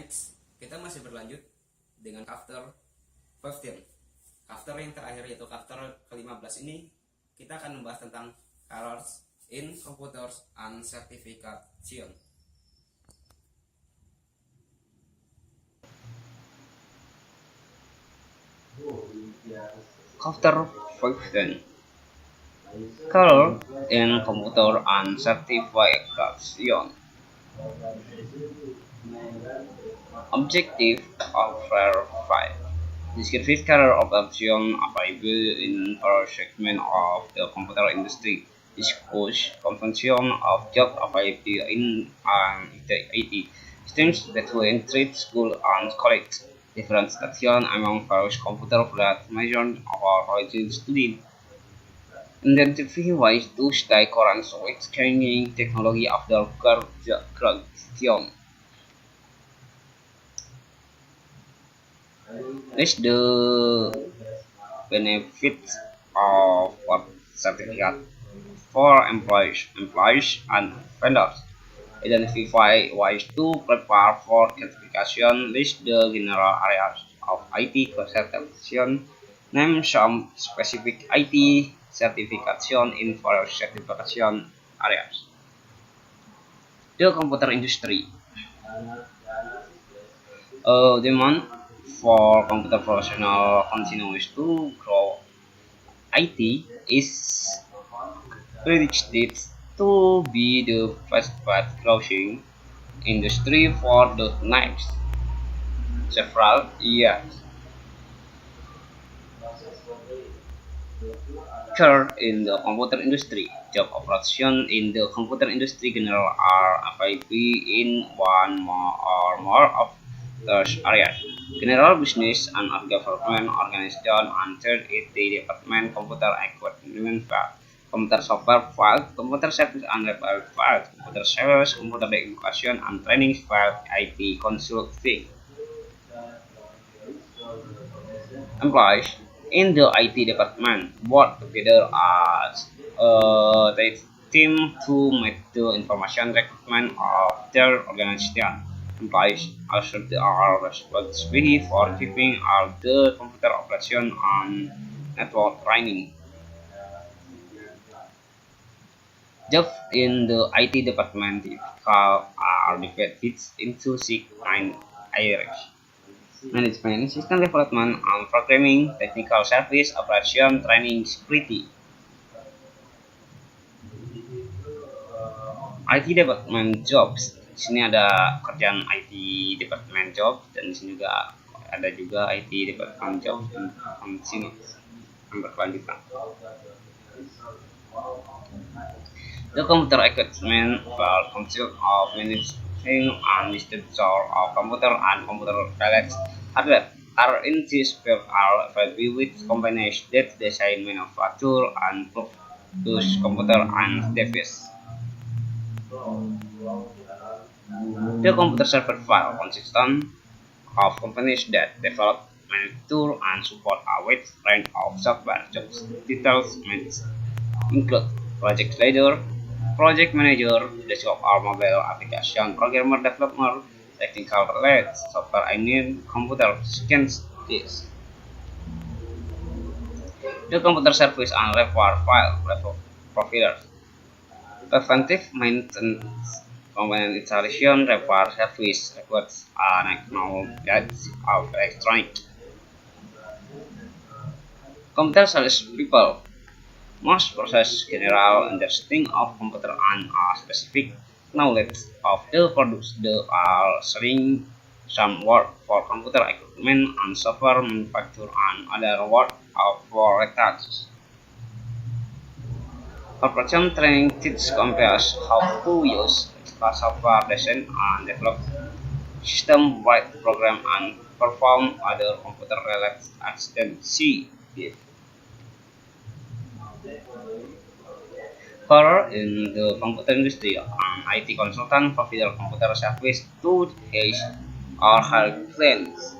Next, kita masih berlanjut dengan chapter 15. Chapter yang terakhir yaitu chapter ke-15 ini kita akan membahas tentang errors in computers and certification. Chapter 15. Color in computer and certification. Objective of verify. Descriptive color of option available in various segments of the computer industry. Discuss convention of job available in the IT systems between trade school and college. Differentiation among various computer that measure our origin student. Identify ways to stay current with changing technology after graduation. List the benefits of a certificate for employees and vendors. Identify ways to prepare for certification. List the general areas of IT certification. Name some specific IT certification in various certification areas. The computer industry. Demand for computer professional continues to grow. IT is predicted to be the fastest growing industry for the next several years. Career in the computer industry. Job operations in the computer industry generally are available in one or more of those areas. General business and government organization and third IT department, computer equipment field, computer software field, computer service and repair field, computer sales, computer education and training field, IT consulting. Employees in the IT department work together as a team to meet the information requirement of their organization. Employees also are responsible for keeping all the computer operation and network running. Jobs in the IT department are divided into six main areas: management, system development and programming, technical service, operation, training, security. IT department jobs. Di sini ada kerjaan IT department job dan di sini juga ada juga IT department job di sini yang berkelanjutan. The computer equipment will consist of managing and distribution of computer and computer-related hardware are in this field are available with companies that design, manufacture, and produce computer and devices. The computer server file consists of companies that develop, manufacture, and support a wide range of software. Job details include project leader, project manager, desktop or mobile application, programmer, developer, technical related software engineer, computer skills. The computer service and repair file providers. Preventive maintenance, component installation, repair service requires an acknowledgement of electronic. Computer sales people must possess general understanding of computer and a specific knowledge of the products they are selling. Some work for computer equipment and software manufacture and other work for tasks. Corporation training teaches companies how to use software, design and develop system, write program and perform other computer-related activities. Career in the computer industry, an IT consultant provides computer service to his or her clients.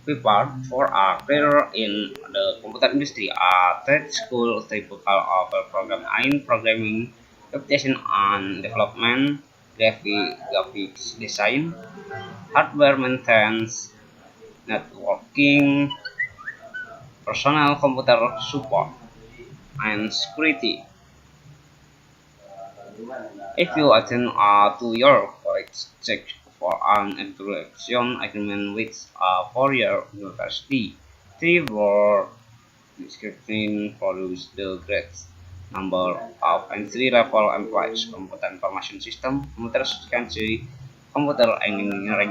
Prepared for a career in the computer industry, a trade school typical of a program in programming, application and development, graphics design, hardware maintenance, networking, personal computer support, and security. If you attend a 2 year college check for an introduction agreement with a 4 year university, 3 word description follows the grades. Number of entry-level employees, computer information system, computer science, computer engineering,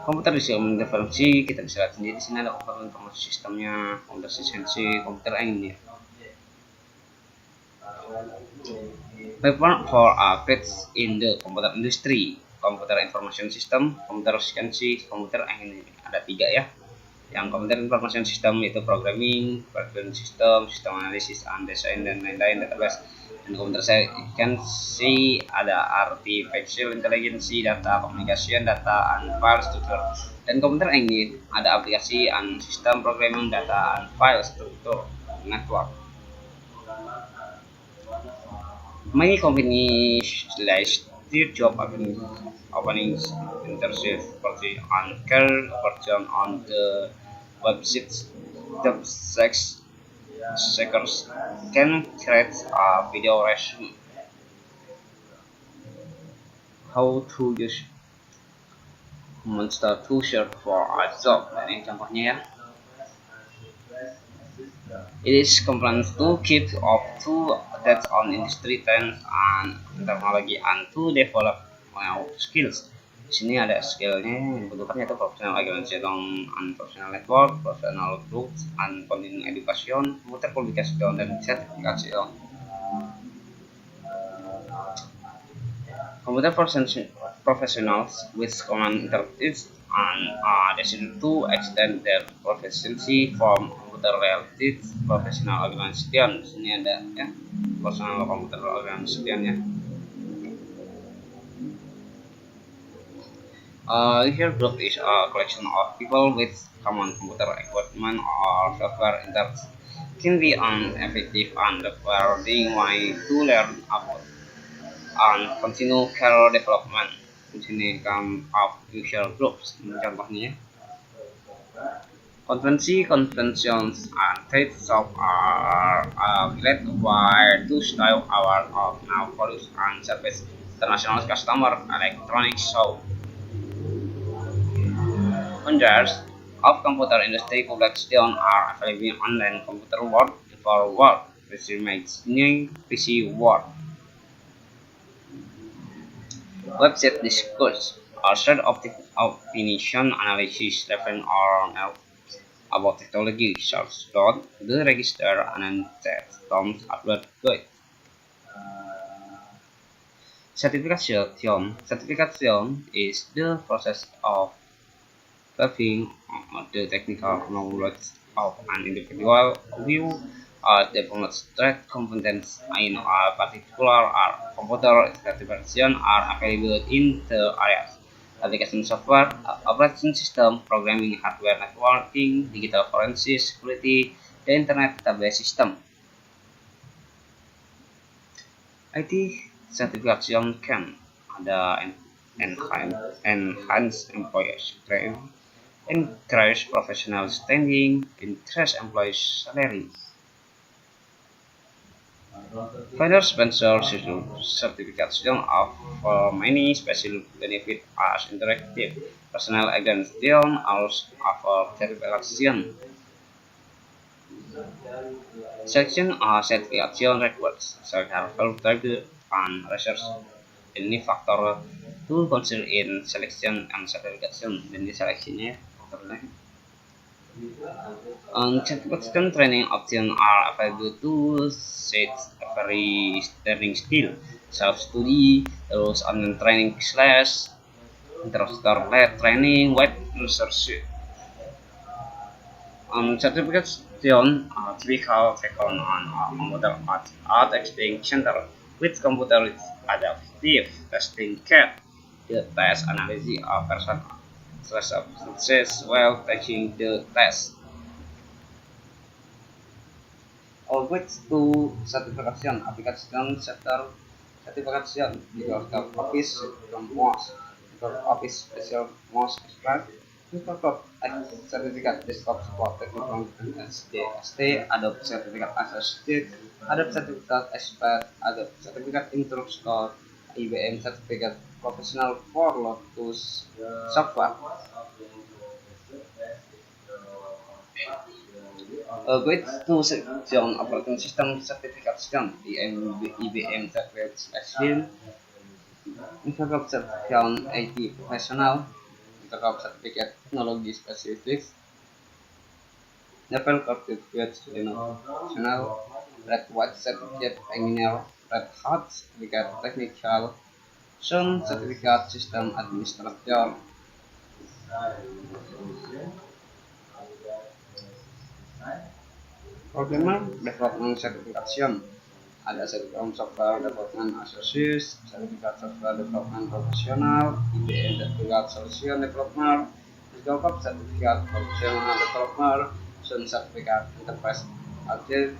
komputer bisa mengintervensi. Kita bisa lihat sendiri di sini ada komputer informasi sistemnya, komputer science, komputer engineering. Paper for a grades in the computer industry, computer information system, computer science, computer engineering. Ada 3 ya. Yang computer information system itu programming, background system, sistem analisis, and design dan lain-lain, database. Dan computer science ada artificial intelligence, data communication, data and file structure. Dan computer engineering ada aplikasi and system programming, data and file structure network. Many companies list their job openings, internship, party, and career opportunity on the websites. Job seekers can create a video resume. How to use Monster to search for a job. Ini contohnya ya. It is compliant to keep up to date on industry trends and technology and to develop new skills. Di sini ada skillnya yang dibutuhkan yaitu professional organization and professional network, professional groups and continuing education, computer publication dan sertifikasi. Computer professionals with common interests and are destined to extend their proficiency from computer-related professional organization. Di sini ada ya, personal computer organization ya. Here group is a collection of people with common computer equipment or software interests. Can be an effective and rewarding way to learn about and continue career development. Di sini come of user groups. Ini contohnya. Conventions and trade shop are a great way to style our of now products and service international customer electronics shop. Hundreds of computer industry publications are available online. Computer work for work, resumes, new PC work. Website discuss a set of opinion analysis relevant or not about technology such as the register and terms upload guide. Certification is the process of proving the technical knowledge of an individual who demonstrate competence in a particular art. Computer certification are available in the areas application software, operation system, programming, hardware, networking, digital forensics, security, the internet database system. IT certification can ada enhance employees training, increase professional standing, increase employees salary. Further sponsor certification of many special benefits as interactive personal organization also offer certification. Section certification requires several factors and research ini faktor to consider in selection and certification. Dan di seleksinya faktornya certification training options are available to set every learning skill, self-study, terus online training slash instructor-led training, web research. Certification typical taken on a computer art testing center with computer adaptive testing kit, the test analysis of person success while taking the test. Which to certification application sector certification Microsoft Office from MOS Office Special MOS Expert Microsoft Certificate Desktop Support Technical SDST Adobe Certificate Associate Adobe Certificate Expert Adobe Certificate Instructor IBM Certificate Professional for Lotus Software. Guide to Section Operating System Certification IBM Certification Microsoft Certification IT Professional Microsoft Certificate Technology Specialist Level Certificate International Red White Certificate Engineer Red Hat Certificate Technical Sun Certificate System Administrator Programmer Development Certification ada sertifikat software development associate, sertifikat software development profesional, IBM sertifikat solution developer, Microsoft sertifikat profesional developer, Sun sertifikat enterprise architect,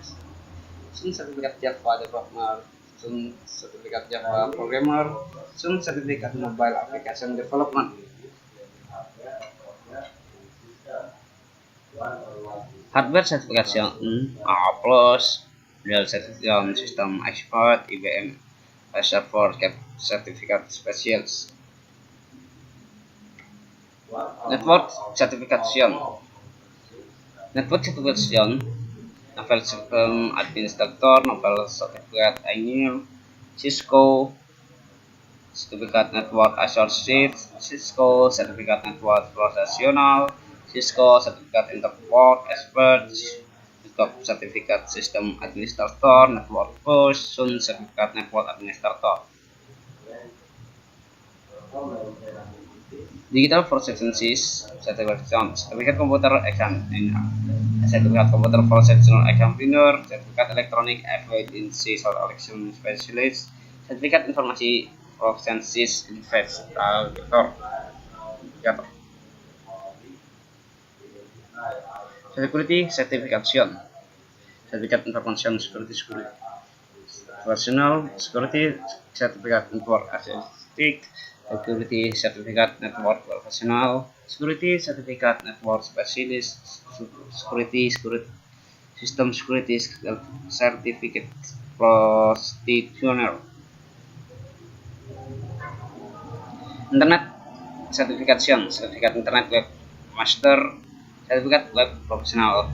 Sun sertifikat Java developer, Sun sertifikat Java programmer, Sun sertifikat mobile application development. Hardware certification A+, Dell Certification System Expert, IBM Server Certificate Specialist. Network Certification Novel System Administrator, Novel Certificate Engineer, Cisco Certificate Network Associate, Cisco Certificate Network Professional, Cisco Certificate Network Expert, Microsoft Certificate System Administrator, Network Post, Sun Certificate Network Administrator. Digital Proficiency Certification, Certificate Computer Examiner, Certificate Computer Professional Examiner, Certificate Electronic Evidence Selection Specialist, Certificate Informasi Proficiency Investigator. Security Certification, Certificate Information Security Professional, Security Certificate Network Assistant, Security Certificate Network Professional, Security Certificate Network Specialist, Security System Security Certificate Practitioner. Internet Certification, Certificate Internet Web Master, Certificate Web Professional.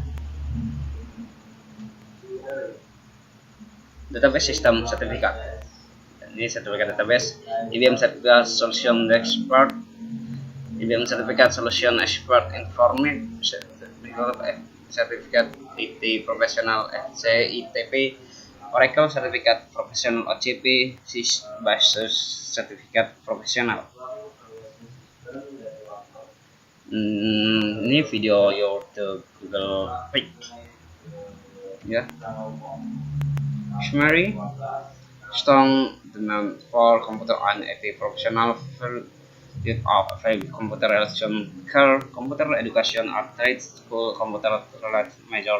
Database System Certificate. Ini sertifikat database. IBM Certificate Solution Expert, IBM Certificate Solution Expert Information, Certificate IT Professional CITP, Oracle Certificate Professional OCP, Basis Certificate Professional. Ini video YouTube Google Pic ya. Summary strong demand for computer and IT professional field of computer care, computer education at trade school, computer related major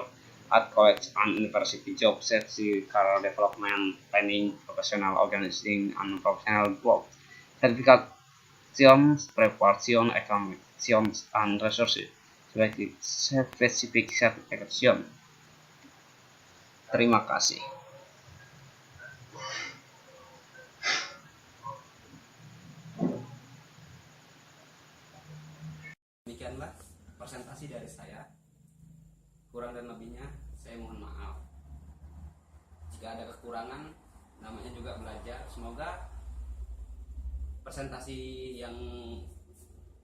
at college and university, job safety, career development, training, professional organizing, and professional growth, certification, preparation, accommodations, and resources, specific certification. Terima kasih. Demikianlah presentasi dari saya. Kurang dan lebihnya saya mohon maaf. Jika ada kekurangan, namanya juga belajar. Semoga presentasi yang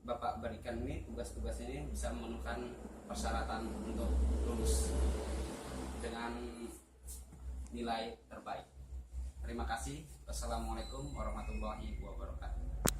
Bapak berikan ini, tugas-tugas ini bisa memenuhi persyaratan untuk lulus dengan nilai terbaik. Terima kasih. Wassalamualaikum warahmatullahi wabarakatuh.